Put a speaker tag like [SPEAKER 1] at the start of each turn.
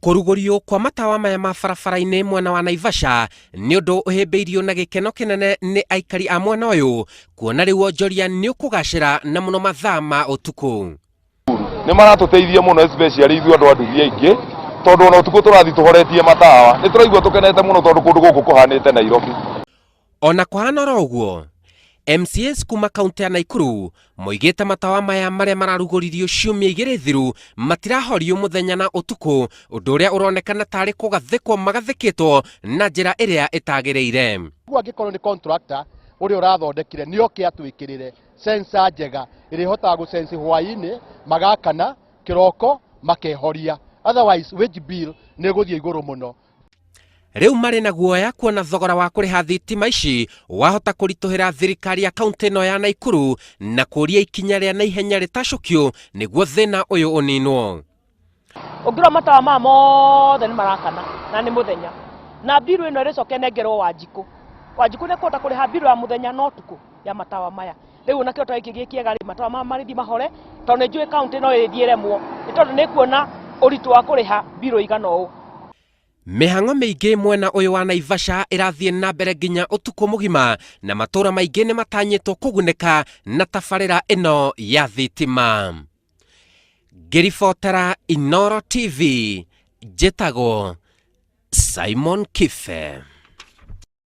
[SPEAKER 1] Kurugurio kwa matawa maya ma barabara-inĩ mwena wa Naivasha nĩ ũndũ ũhĩmbĩirio na gĩkeno kĩnene nĩ aikari a mwena ũyũ, kuona rĩu wonjoria nĩ ũkũgacĩra na mũno mathaa ma ũtukũ.
[SPEAKER 2] Nĩ maratũteithia mũno especially ithuĩ andũ a nduthi aingĩ, tondũ ona ũtukũ tũrathi tũhoretie matawa. Nĩ tũraigua tũkenete mũno tondũ kũndũ gũkũ kũhanĩte Nairobi.
[SPEAKER 1] Ona kũhana oro ũguo, MCAs kuma kaunti ya Naikuru moigĩte matawa maya marĩa mararugũririo ciumia igĩrĩ thiru matirahorio mũthenya na ũtukũ, ũndũ ũrĩa ũronekana tarĩ kũgathĩkwo magathĩkĩtwo na njĩra ĩrĩa ĩtagĩrĩire.
[SPEAKER 3] Angĩkorwo nĩ contractor ũrĩa ũrathondekire nĩ oke atwĩkĩrĩre sensor njega ĩrĩa ĩhotaga gũsense hwaĩ-inĩ, magakana kĩroko makehoria, otherwise wage bill nĩ ĩgũthiĩ igũrũ mũno.
[SPEAKER 1] Rĩu marĩ na guoya kuona thogora wa kũrĩha thitima ici wahota kũritũhĩra thirikari ya kaunti ĩno ya Naikuru na kũria ikinya rĩa naihenya rĩtacũkio nĩguo thĩna ũyũ ũninwo.
[SPEAKER 4] Ũngĩrora matawa maya mothe nĩ marakana na nĩ mũthenya, na mbiru ĩno ĩrĩcoke nengerwo Wanjiku nĩ kũhota kũrĩha mbiru ya mũthenya na ũtukũ ya matawa maya. Rĩu ona kĩota gĩkĩ gĩkĩega rĩ, matawa maya marĩthi mahore, tondũ nĩ njũĩ kaunti ĩno ĩrĩthiĩ ĩremwo, nĩ tondũ nĩ kuona ũritũ wa kũrĩha mbiru igana ũũ.
[SPEAKER 1] Mĩhang'o mĩingĩ mwena ũyũ wa Naivasha ĩrathiĩ na mbere nginya ũtukũ mũgima, na matũra maingĩ nĩ matanyĩtwo kũgunĩka na tabarĩra ĩno ya thitima. Ngĩribotera Inooro TV, njĩtagwo Simon Kibe.